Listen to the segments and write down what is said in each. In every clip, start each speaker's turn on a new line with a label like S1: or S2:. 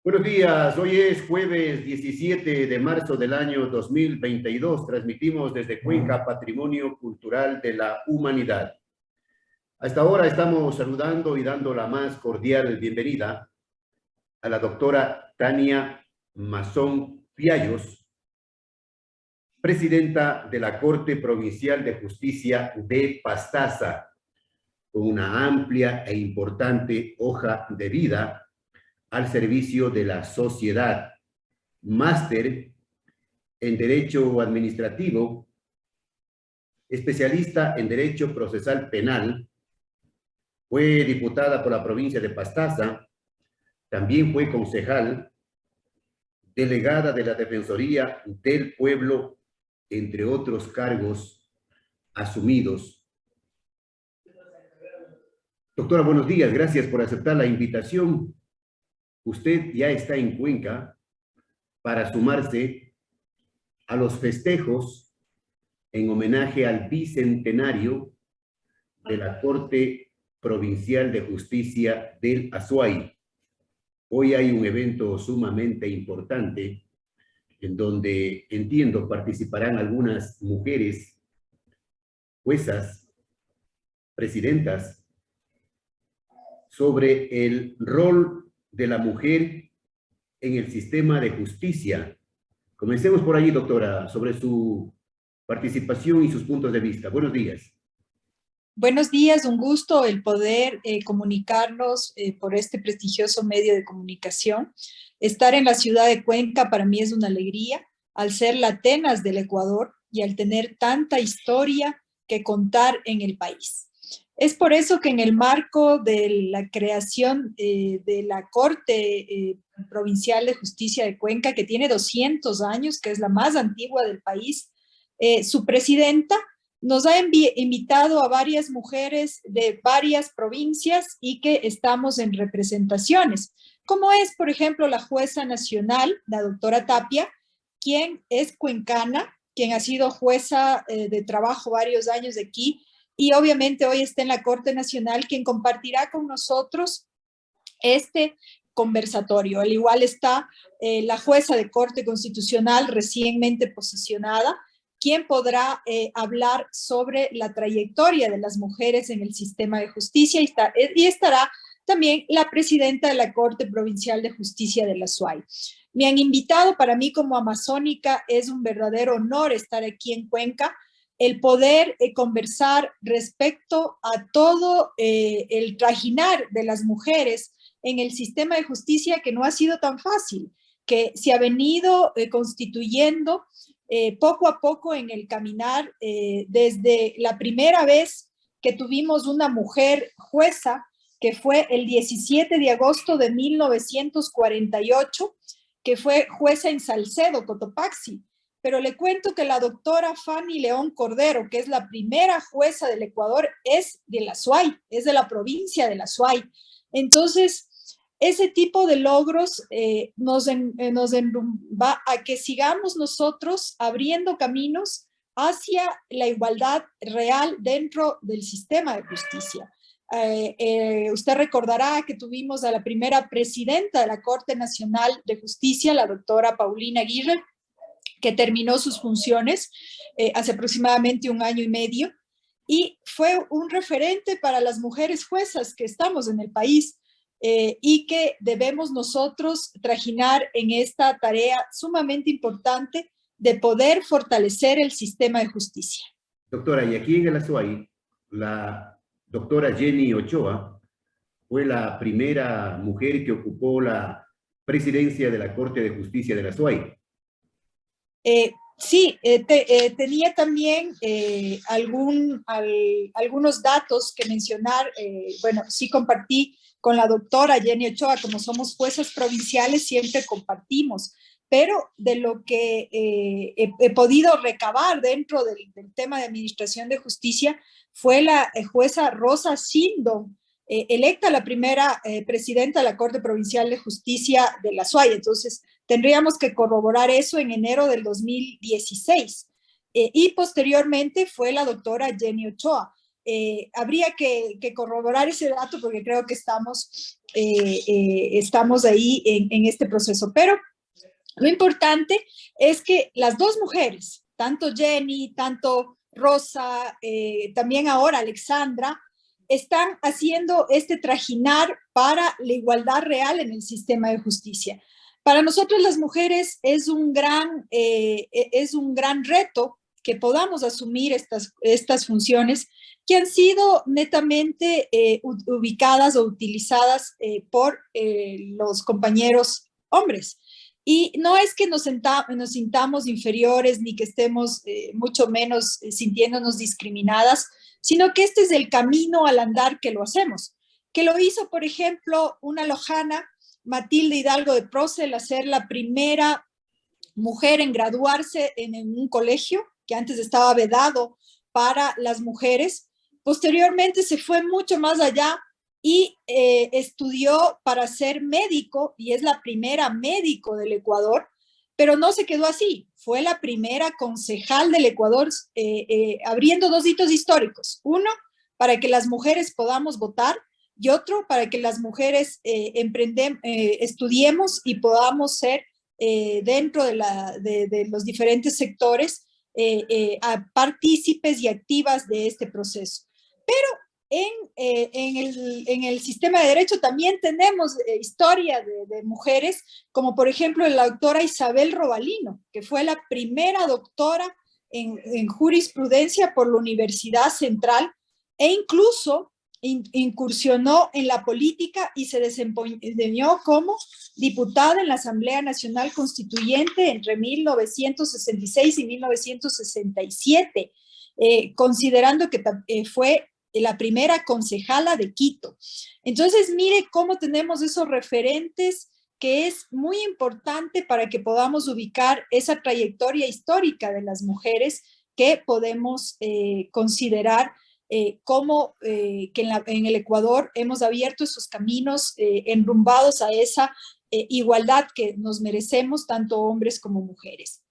S1: Buenos días, hoy es jueves 17 de marzo del año 2022. Transmitimos desde Cuenca Patrimonio Cultural de la Humanidad. Hasta ahora estamos saludando y dando la más cordial bienvenida a la doctora Tania Mazón Fiallos, presidenta de la Corte Provincial de Justicia de Pastaza, con una amplia e importante hoja de vida al servicio de la sociedad, máster en Derecho Administrativo, especialista en Derecho Procesal Penal, fue diputada por la provincia de Pastaza, también fue concejal, delegada de la Defensoría del Pueblo, entre otros cargos asumidos. Doctora, buenos días, gracias por aceptar la invitación. Usted ya está en Cuenca para sumarse a los festejos en homenaje al bicentenario de la Corte Provincial de Justicia del Azuay. Hoy hay un evento sumamente importante en donde, entiendo, participarán algunas mujeres juezas, presidentas, sobre el rol de la mujer en el sistema de justicia. Comencemos por allí, doctora, sobre su participación y sus puntos de vista. Buenos días.
S2: Buenos días, un gusto el poder comunicarnos por este prestigioso medio de comunicación. Estar en la ciudad de Cuenca para mí es una alegría, al ser la Atenas del Ecuador y al tener tanta historia que contar en el país. Es por eso que en el marco de la creación de la Corte Provincial de Justicia de Cuenca, que tiene 200 años, que es la más antigua del país, su presidenta nos ha invitado a varias mujeres de varias provincias y que estamos en representaciones, como es, por ejemplo, la jueza nacional, la doctora Tapia, quien es cuencana, quien ha sido jueza de trabajo varios años de aquí, y obviamente hoy está en la Corte Nacional, quien compartirá con nosotros este conversatorio. Al igual está la jueza de Corte Constitucional recientemente posesionada, quien podrá hablar sobre la trayectoria de las mujeres en el sistema de justicia, y estará también la presidenta de la Corte Provincial de Justicia de la Azuay. Me han invitado, para mí como amazónica es un verdadero honor estar aquí en Cuenca, el poder conversar respecto a todo el trajinar de las mujeres en el sistema de justicia, que no ha sido tan fácil, que se ha venido constituyendo poco a poco en el caminar, desde la primera vez que tuvimos una mujer jueza, que fue el 17 de agosto de 1948, que fue jueza en Salcedo, Cotopaxi. Pero le cuento que la doctora Fanny León Cordero, que es la primera jueza del Ecuador, es de la Azuay, es de la provincia de la Azuay. Entonces, ese tipo de logros nos enrumba a que sigamos nosotros abriendo caminos hacia la igualdad real dentro del sistema de justicia. Usted recordará que tuvimos a la primera presidenta de la Corte Nacional de Justicia, la doctora Paulina Aguirre, que terminó sus funciones hace aproximadamente 1 año y medio, y fue un referente para las mujeres juezas que estamos en el país, y que debemos nosotros trajinar en esta tarea sumamente importante de poder fortalecer el sistema de justicia.
S1: Doctora, y aquí en el Azuay, la doctora Jenny Ochoa fue la primera mujer que ocupó la presidencia de la Corte de Justicia del Azuay.
S2: Sí, tenía también algunos datos que mencionar. Bueno, sí compartí con la doctora Jenny Ochoa, como somos juezas provinciales, siempre compartimos, pero de lo que he podido recabar dentro del tema de administración de justicia fue la jueza Rosa Sindon, electa la primera presidenta de la Corte Provincial de Justicia de la Azuay. Entonces, tendríamos que corroborar eso en enero del 2016. Y posteriormente fue la doctora Jenny Ochoa. Habría que corroborar ese dato porque creo que estamos ahí en este proceso. Pero lo importante es que las dos mujeres, tanto Jenny, tanto Rosa, también ahora Alexandra, están haciendo este trajinar para la igualdad real en el sistema de justicia. Para nosotros las mujeres es un gran reto que podamos asumir estas funciones que han sido netamente ubicadas o utilizadas por los compañeros hombres. Y no es que nos sintamos inferiores ni que estemos mucho menos sintiéndonos discriminadas, sino que este es el camino al andar que lo hacemos. Que lo hizo, por ejemplo, una lojana, Matilde Hidalgo de Procel, a ser la primera mujer en graduarse en un colegio que antes estaba vedado para las mujeres. Posteriormente se fue mucho más allá y estudió para ser médico y es la primera médico del Ecuador, pero no se quedó así. Fue la primera concejal del Ecuador abriendo dos hitos históricos. Uno, para que las mujeres podamos votar y otro, para que las mujeres estudiemos y podamos ser dentro de los diferentes sectores partícipes y activas de este proceso. Pero en el sistema de derecho también tenemos historia de mujeres, como por ejemplo la doctora Isabel Robalino, que fue la primera doctora en jurisprudencia por la Universidad Central e incluso incursionó en la política y se desempeñó como diputada en la Asamblea Nacional Constituyente entre 1966 y 1967, considerando que fue la primera concejala de Quito. Entonces, mire cómo tenemos esos referentes que es muy importante para que podamos ubicar esa trayectoria histórica de las mujeres que podemos considerar como que en el Ecuador hemos abierto esos caminos enrumbados a esa igualdad que nos merecemos tanto hombres como mujeres.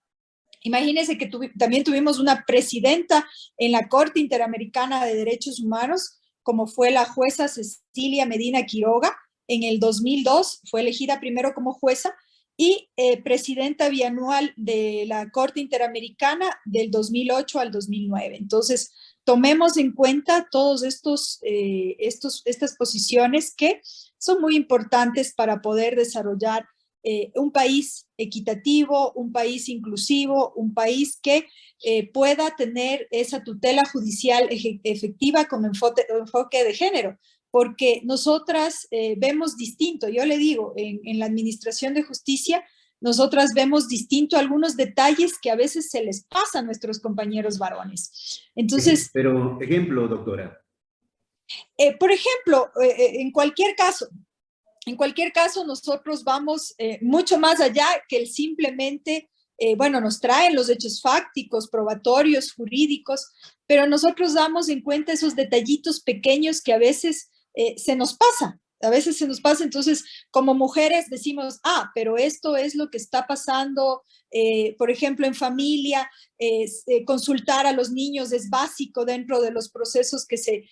S2: Imagínense que también tuvimos una presidenta en la Corte Interamericana de Derechos Humanos, como fue la jueza Cecilia Medina Quiroga. En el 2002 fue elegida primero como jueza y presidenta bianual de la Corte Interamericana del 2008 al 2009. Entonces, tomemos en cuenta todas estas posiciones que son muy importantes para poder desarrollar un país equitativo, un país inclusivo, un país que pueda tener esa tutela judicial efectiva con enfoque de género, porque nosotras vemos distinto. Yo le digo, en la administración de justicia, nosotras vemos distinto algunos detalles que a veces se les pasa a nuestros compañeros varones. Entonces,
S1: pero ejemplo, doctora.
S2: Por ejemplo, en cualquier caso, nosotros vamos mucho más allá que el simplemente, bueno, nos traen los hechos fácticos, probatorios, jurídicos, pero nosotros damos en cuenta esos detallitos pequeños que a veces se nos pasa. A veces se nos pasa, entonces como mujeres decimos, pero esto es lo que está pasando, por ejemplo, en familia, consultar a los niños es básico dentro de los procesos que se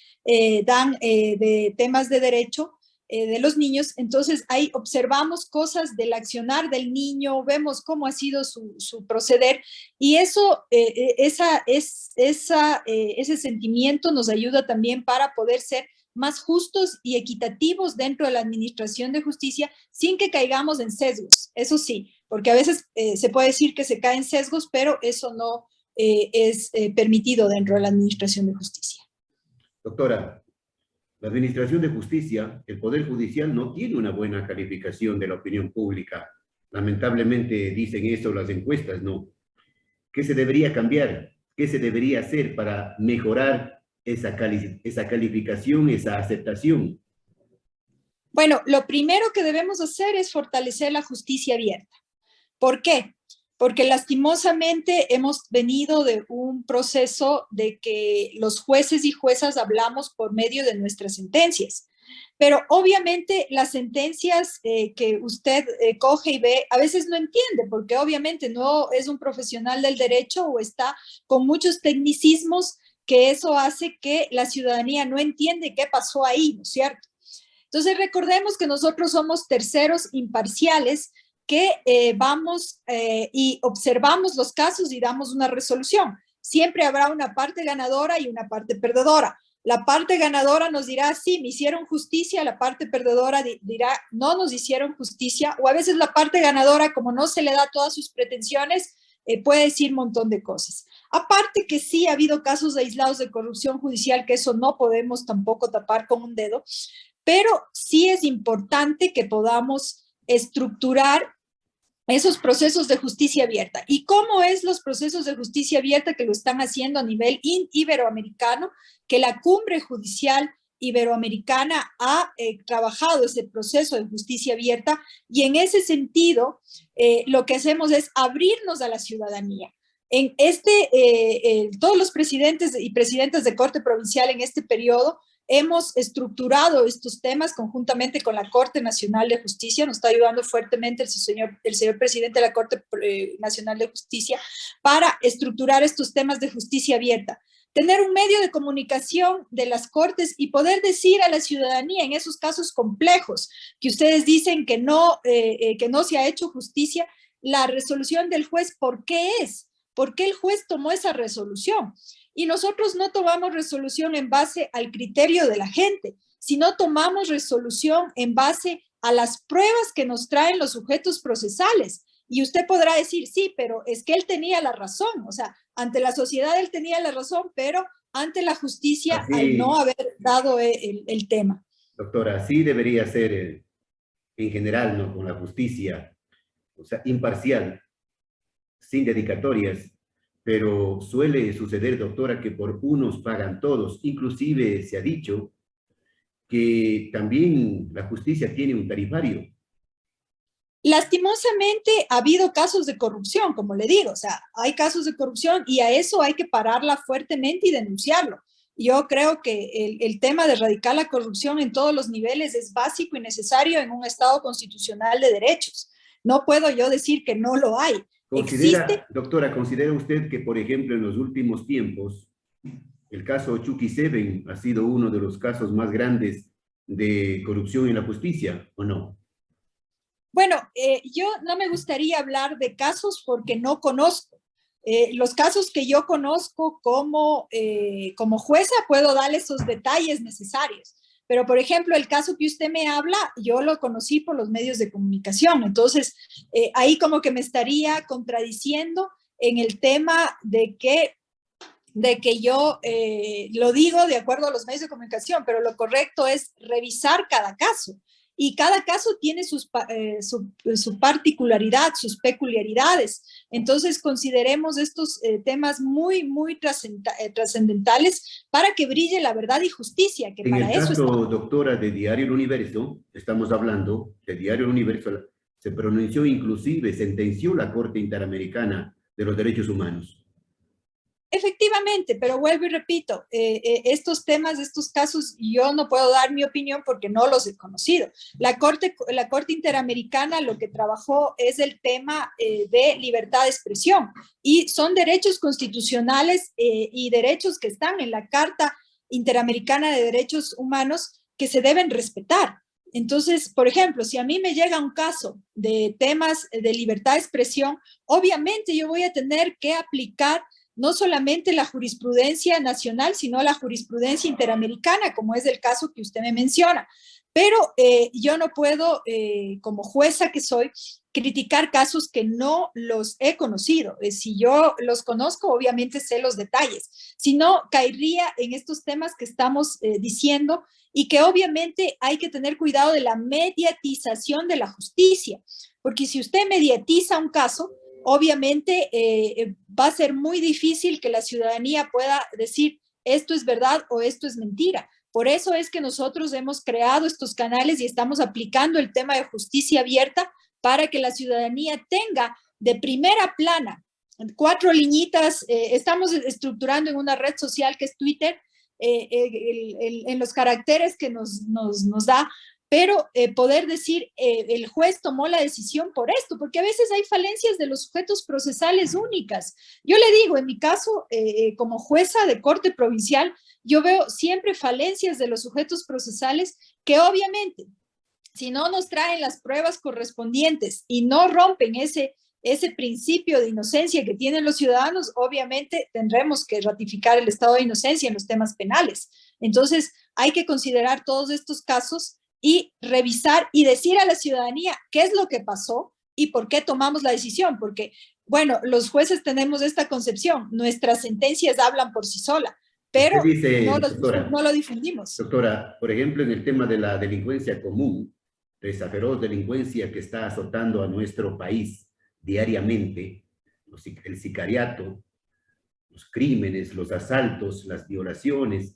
S2: dan de temas de derecho de los niños. Entonces ahí observamos cosas del accionar del niño, vemos cómo ha sido su proceder y eso, ese sentimiento nos ayuda también para poder ser más justos y equitativos dentro de la administración de justicia sin que caigamos en sesgos. Eso sí, porque a veces se puede decir que se caen sesgos, pero eso no es permitido dentro de la administración de justicia.
S1: Doctora, la administración de justicia, el Poder Judicial no tiene una buena calificación de la opinión pública. Lamentablemente dicen eso las encuestas, ¿no? ¿Qué se debería cambiar? ¿Qué se debería hacer para mejorar esa calificación, esa aceptación?
S2: Bueno, lo primero que debemos hacer es fortalecer la justicia abierta. ¿Por qué? Porque lastimosamente hemos venido de un proceso de que los jueces y juezas hablamos por medio de nuestras sentencias. Pero obviamente las sentencias que usted coge y ve, a veces no entiende, porque obviamente no es un profesional del derecho o está con muchos tecnicismos que eso hace que la ciudadanía no entiende qué pasó ahí, ¿no es cierto? Entonces recordemos que nosotros somos terceros imparciales que vamos y observamos los casos y damos una resolución. Siempre habrá una parte ganadora y una parte perdedora. La parte ganadora nos dirá, sí, me hicieron justicia, la parte perdedora dirá, no nos hicieron justicia, o a veces la parte ganadora, como no se le da todas sus pretensiones, puede decir un montón de cosas. Aparte que sí ha habido casos aislados de corrupción judicial, que eso no podemos tampoco tapar con un dedo, pero sí es importante que podamos estructurar esos procesos de justicia abierta. ¿Y cómo es los procesos de justicia abierta que lo están haciendo a nivel iberoamericano? Que la cumbre judicial iberoamericana ha trabajado ese proceso de justicia abierta y en ese sentido lo que hacemos es abrirnos a la ciudadanía. En todos los presidentes y presidentas de Corte Provincial en este periodo hemos estructurado estos temas conjuntamente con la Corte Nacional de Justicia, nos está ayudando fuertemente el señor presidente de la Corte Nacional de Justicia para estructurar estos temas de justicia abierta. Tener un medio de comunicación de las Cortes y poder decir a la ciudadanía en esos casos complejos que ustedes dicen que no se ha hecho justicia, la resolución del juez, ¿por qué es? ¿Por qué el juez tomó esa resolución? Y nosotros no tomamos resolución en base al criterio de la gente, sino tomamos resolución en base a las pruebas que nos traen los sujetos procesales. Y usted podrá decir, sí, pero es que él tenía la razón. O sea, ante la sociedad él tenía la razón, pero ante la justicia,
S1: Así,
S2: al no haber dado el tema.
S1: doctora, así debería ser en general, ¿no? Con la justicia, o sea, imparcial, sin dedicatorias, pero suele suceder, doctora, que por unos pagan todos. Inclusive se ha dicho que también la justicia tiene un tarifario.
S2: Lastimosamente ha habido casos de corrupción, como le digo, o sea, hay casos de corrupción y a eso hay que pararla fuertemente y denunciarlo. Yo creo que el tema de erradicar la corrupción en todos los niveles es básico y necesario en un Estado constitucional de derechos. No puedo yo decir que no lo hay. Existe.
S1: Doctora, ¿considera usted que, por ejemplo, en los últimos tiempos, el caso Chucky Seven ha sido uno de los casos más grandes de corrupción en la justicia, o no?
S2: Bueno, yo no me gustaría hablar de casos porque no conozco. Los casos que yo conozco como jueza puedo darle esos detalles necesarios. Pero, por ejemplo, el caso que usted me habla, yo lo conocí por los medios de comunicación. Entonces, ahí como que me estaría contradiciendo en el tema de que yo lo digo de acuerdo a los medios de comunicación, pero lo correcto es revisar cada caso. Y cada caso tiene su particularidad, sus peculiaridades. Entonces, consideremos estos temas muy, muy trascendentales para que brille la verdad y justicia, que
S1: En
S2: para
S1: el
S2: eso
S1: caso,
S2: está.
S1: doctora, de Diario El Universo, estamos hablando de Diario El Universo, se pronunció inclusive, sentenció la Corte Interamericana de los Derechos Humanos.
S2: Efectivamente, pero vuelvo y repito, estos temas, estos casos, yo no puedo dar mi opinión porque no los he conocido. La Corte Interamericana lo que trabajó es el tema de libertad de expresión y son derechos constitucionales y derechos que están en la Carta Interamericana de Derechos Humanos que se deben respetar. Entonces, por ejemplo, si a mí me llega un caso de temas de libertad de expresión, obviamente yo voy a tener que aplicar no solamente la jurisprudencia nacional, sino la jurisprudencia interamericana, como es el caso que usted me menciona. Pero yo no puedo, como jueza que soy, criticar casos que no los he conocido. Si yo los conozco, obviamente sé los detalles. Si no, caería en estos temas que estamos diciendo y que obviamente hay que tener cuidado de la mediatización de la justicia. Porque si usted mediatiza un caso, obviamente va a ser muy difícil que la ciudadanía pueda decir esto es verdad o esto es mentira. Por eso es que nosotros hemos creado estos canales y estamos aplicando el tema de justicia abierta para que la ciudadanía tenga de primera plana 4 liñitas. Estamos estructurando en una red social que es Twitter, en los caracteres que nos da pero poder decir, el juez tomó la decisión por esto, porque a veces hay falencias de los sujetos procesales únicas. Yo le digo, en mi caso, como jueza de corte provincial, yo veo siempre falencias de los sujetos procesales que obviamente, si no nos traen las pruebas correspondientes y no rompen ese principio de inocencia que tienen los ciudadanos, obviamente tendremos que ratificar el estado de inocencia en los temas penales. Entonces, hay que considerar todos estos casos y revisar y decir a la ciudadanía qué es lo que pasó y por qué tomamos la decisión, porque, bueno, los jueces tenemos esta concepción, nuestras sentencias hablan por sí solas, pero
S1: Usted dice,
S2: no lo difundimos.
S1: Doctora, por ejemplo, en el tema de la delincuencia común, de esa feroz delincuencia que está azotando a nuestro país diariamente, el sicariato, los crímenes, los asaltos, las violaciones,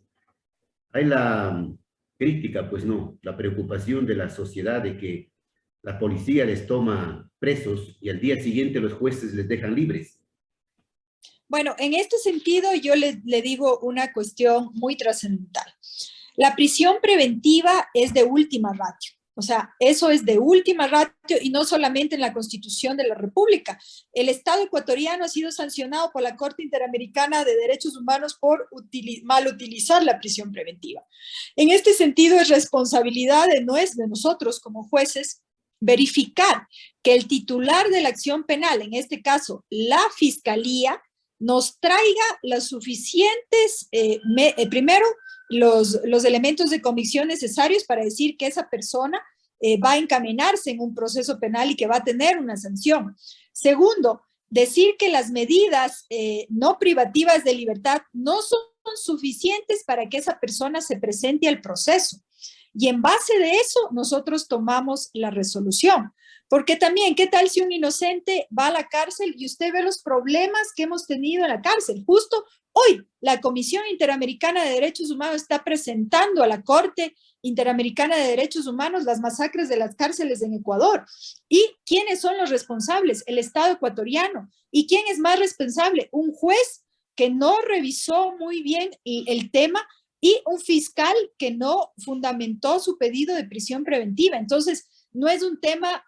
S1: hay la crítica, pues no, la preocupación de la sociedad de que la policía les toma presos y al día siguiente los jueces les dejan libres.
S2: Bueno, en este sentido yo le digo una cuestión muy trascendental. La prisión preventiva es de última ratio. O sea, eso es de última ratio y no solamente en la Constitución de la República. El Estado ecuatoriano ha sido sancionado por la Corte Interamericana de Derechos Humanos por mal utilizar la prisión preventiva. En este sentido, es responsabilidad de nosotros como jueces verificar que el titular de la acción penal, en este caso la Fiscalía, nos traiga las suficientes, primero, los elementos de convicción necesarios para decir que esa persona va a encaminarse en un proceso penal y que va a tener una sanción. Segundo, decir que las medidas no privativas de libertad no son suficientes para que esa persona se presente al proceso. Y en base de eso, nosotros tomamos la resolución. Porque también, ¿qué tal si un inocente va a la cárcel y usted ve los problemas que hemos tenido en la cárcel? Justo hoy, la Comisión Interamericana de Derechos Humanos está presentando a la Corte Interamericana de Derechos Humanos las masacres de las cárceles en Ecuador. ¿Y quiénes son los responsables? El Estado ecuatoriano. ¿Y quién es más responsable? Un juez que no revisó muy bien el tema y un fiscal que no fundamentó su pedido de prisión preventiva. Entonces, no es un tema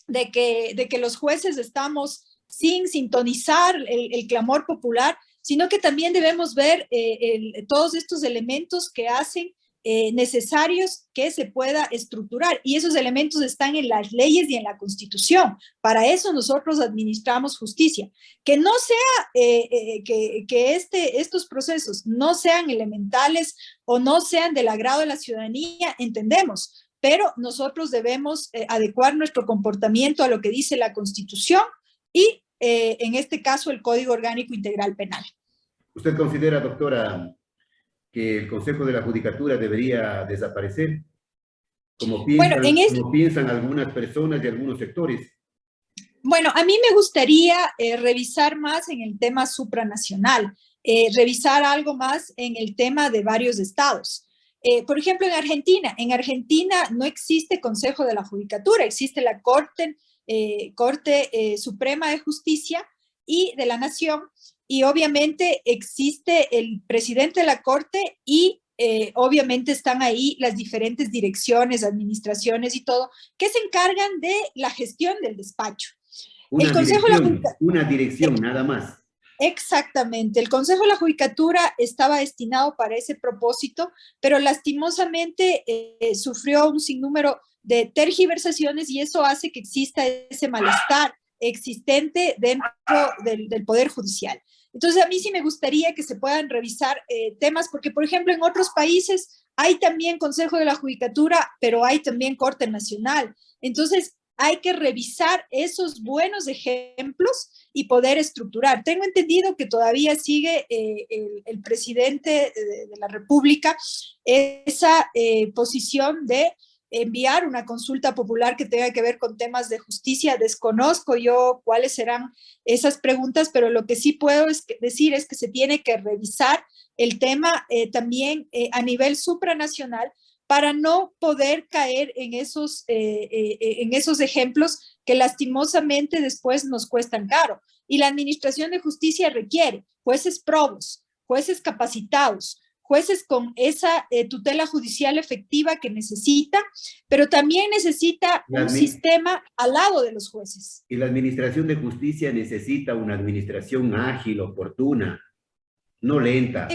S2: de que los jueces estamos sin sintonizar el clamor popular, sino que también debemos ver todos estos elementos que hacen necesarios que se pueda estructurar. Y esos elementos están en las leyes y en la Constitución. Para eso nosotros administramos justicia. Que no sea, estos procesos no sean elementales o no sean del agrado de la ciudadanía, entendemos, pero nosotros debemos adecuar nuestro comportamiento a lo que dice la Constitución y, en este caso, el Código Orgánico Integral Penal.
S1: ¿Usted considera, doctora, que el Consejo de la Judicatura debería desaparecer, como piensan algunas personas y algunos sectores?
S2: Bueno, a mí me gustaría revisar más en el tema supranacional, revisar algo más en el tema de varios estados. Por ejemplo, en Argentina no existe Consejo de la Judicatura, existe la Corte Suprema de Justicia y de la Nación, y obviamente existe el presidente de la Corte y obviamente están ahí las diferentes direcciones, administraciones y todo, que se encargan de la gestión del despacho.
S1: Una dirección, nada más.
S2: Exactamente. El Consejo de la Judicatura estaba destinado para ese propósito, pero lastimosamente sufrió un sinnúmero de tergiversaciones y eso hace que exista ese malestar existente dentro del Poder Judicial. Entonces, a mí sí me gustaría que se puedan revisar temas, porque, por ejemplo, en otros países hay también Consejo de la Judicatura, pero hay también Corte Nacional. Entonces, hay que revisar esos buenos ejemplos y poder estructurar. Tengo entendido que todavía sigue el presidente de la República esa posición de enviar una consulta popular que tenga que ver con temas de justicia. Desconozco yo cuáles serán esas preguntas, pero lo que sí puedo decir es que se tiene que revisar el tema también a nivel supranacional para no poder caer en esos ejemplos que lastimosamente después nos cuestan caro. Y la administración de justicia requiere jueces probos, jueces capacitados, jueces con esa tutela judicial efectiva que necesita, pero también necesita un sistema al lado de los jueces.
S1: Y la administración de justicia necesita una administración ágil, oportuna, no lenta.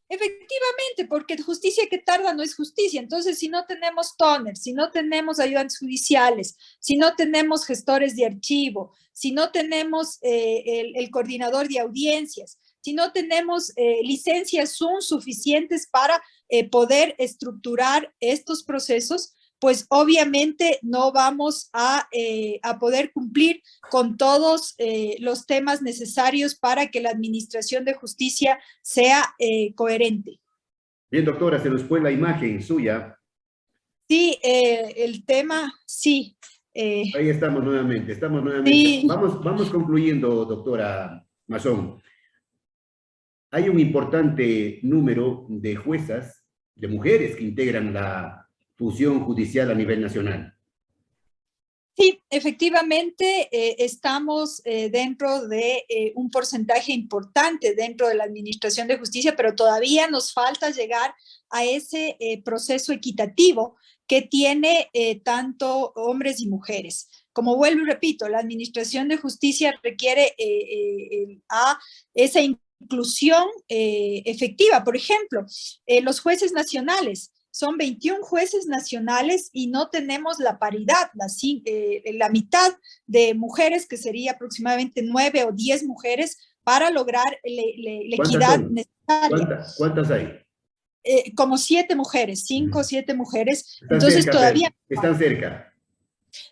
S2: Efectivamente, porque justicia que tarda no es justicia. Entonces, si no tenemos toners, si no tenemos ayudantes judiciales, si no tenemos gestores de archivo, si no tenemos el coordinador de audiencias, si no tenemos licencias Zoom suficientes para poder estructurar estos procesos, pues obviamente no vamos a poder cumplir con todos los temas necesarios para que la administración de justicia sea coherente.
S1: Bien, doctora, se nos fue la imagen suya.
S2: Sí, el tema, sí.
S1: Ahí estamos nuevamente,
S2: Sí.
S1: Vamos concluyendo, doctora Mazón. Hay un importante número de juezas, de mujeres que integran la función judicial a nivel nacional.
S2: Sí, efectivamente, estamos dentro de un porcentaje importante dentro de la Administración de Justicia, pero todavía nos falta llegar a ese proceso equitativo que tiene tanto hombres y mujeres. Como vuelvo y repito, la Administración de Justicia requiere a esa inclusión efectiva. Por ejemplo, los jueces nacionales. Son 21 jueces nacionales y no tenemos la paridad, la mitad de mujeres, que sería aproximadamente 9 o 10 mujeres, para lograr la equidad necesaria.
S1: ¿Cuántas hay?
S2: Como 7 mujeres, 5 o 7 mujeres.
S1: Están
S2: Entonces
S1: cerca,
S2: todavía...
S1: Están cerca.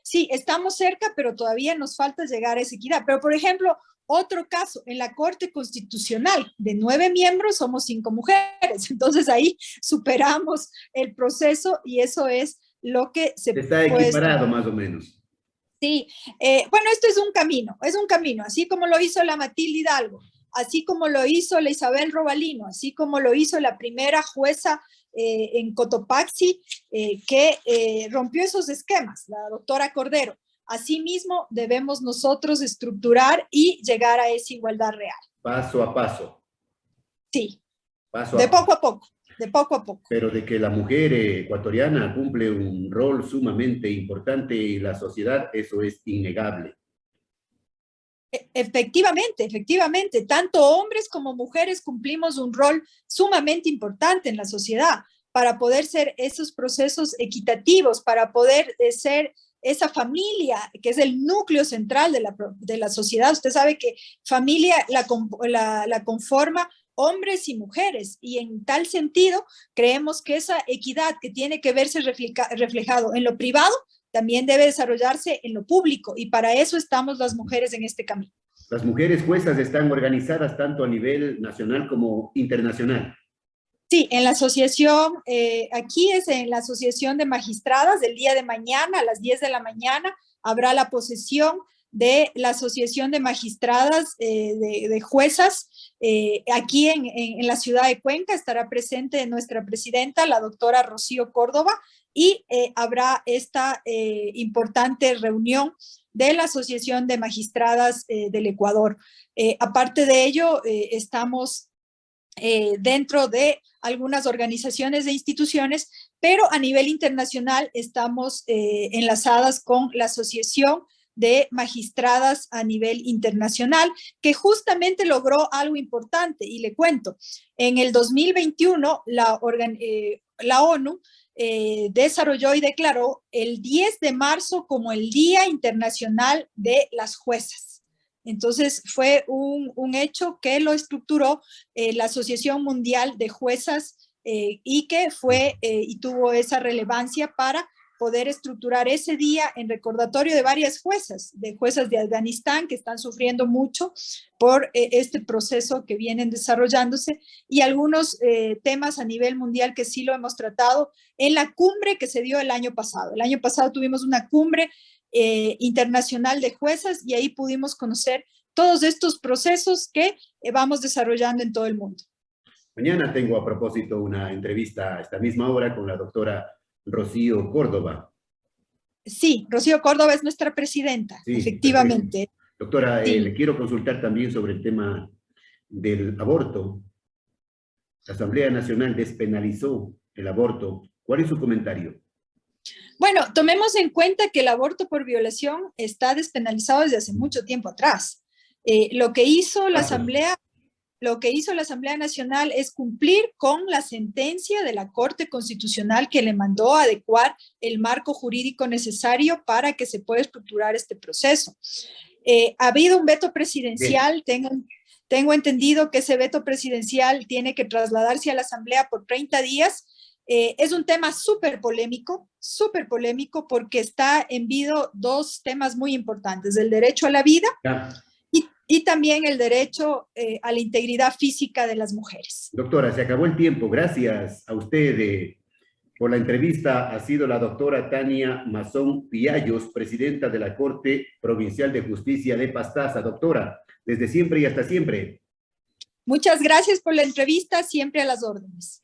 S2: Sí, estamos cerca, pero todavía nos falta llegar a esa equidad. Pero, por ejemplo, otro caso, en la Corte Constitucional, de 9 miembros, somos 5 mujeres. Entonces ahí superamos el proceso y eso es lo que se
S1: está equiparado más o menos.
S2: Sí, bueno, esto es un camino, así como lo hizo la Matilde Hidalgo, así como lo hizo la Isabel Robalino, así como lo hizo la primera jueza en Cotopaxi, que rompió esos esquemas, la doctora Cordero. Asimismo, debemos nosotros estructurar y llegar a esa igualdad real.
S1: Paso a paso.
S2: Sí, de poco a poco. De poco a poco.
S1: Pero de que la mujer ecuatoriana cumple un rol sumamente importante en la sociedad, eso es innegable.
S2: Efectivamente, tanto hombres como mujeres cumplimos un rol sumamente importante en la sociedad para poder ser esos procesos equitativos, para poder ser esa familia que es el núcleo central de la sociedad. Usted sabe que familia la conforma hombres y mujeres, y en tal sentido creemos que esa equidad que tiene que verse reflejado en lo privado también debe desarrollarse en lo público, y para eso estamos las mujeres en este camino.
S1: Las mujeres juezas están organizadas tanto a nivel nacional como internacional.
S2: Sí, en la asociación, aquí es en la Asociación de Magistradas, del día de mañana a las 10 de la mañana habrá la posesión de la Asociación de Magistradas de Juezas. Aquí en la ciudad de Cuenca estará presente nuestra presidenta, la doctora Rocío Córdoba, y habrá esta importante reunión de la Asociación de Magistradas del Ecuador. Aparte de ello, estamos dentro de algunas organizaciones e instituciones, pero a nivel internacional estamos enlazadas con la Asociación de Magistradas a nivel internacional, que justamente logró algo importante, y le cuento. En el 2021, la ONU desarrolló y declaró el 10 de marzo como el Día Internacional de las Juezas. Entonces fue un hecho que lo estructuró la Asociación Mundial de Juezas y que fue y tuvo esa relevancia para poder estructurar ese día en recordatorio de varias juezas de Afganistán que están sufriendo mucho por este proceso que vienen desarrollándose, y algunos temas a nivel mundial que sí lo hemos tratado en la cumbre que se dio el año pasado. El año pasado tuvimos una cumbre internacional de juezas y ahí pudimos conocer todos estos procesos que vamos desarrollando en todo el mundo.
S1: Mañana tengo a propósito una entrevista a esta misma hora con la doctora Rocío Córdoba.
S2: Sí, Rocío Córdoba es nuestra presidenta, sí, efectivamente.
S1: Perfecto. Doctora, sí, le quiero consultar también sobre el tema del aborto. La Asamblea Nacional despenalizó el aborto. ¿Cuál es su comentario?
S2: Bueno, tomemos en cuenta que el aborto por violación está despenalizado desde hace mucho tiempo atrás. Lo que hizo la Asamblea Nacional es cumplir con la sentencia de la Corte Constitucional que le mandó a adecuar el marco jurídico necesario para que se pueda estructurar este proceso. Ha habido un veto presidencial, tengo entendido que ese veto presidencial tiene que trasladarse a la Asamblea por 30 días. Es un tema súper polémico porque está en vilo dos temas muy importantes, el derecho a la vida y también el derecho a la integridad física de las mujeres.
S1: Doctora, se acabó el tiempo. Gracias a usted por la entrevista. Ha sido la doctora Tania Mazón Piallos, presidenta de la Corte Provincial de Justicia de Pastaza. Doctora, desde siempre y hasta siempre.
S2: Muchas gracias por la entrevista, siempre a las órdenes.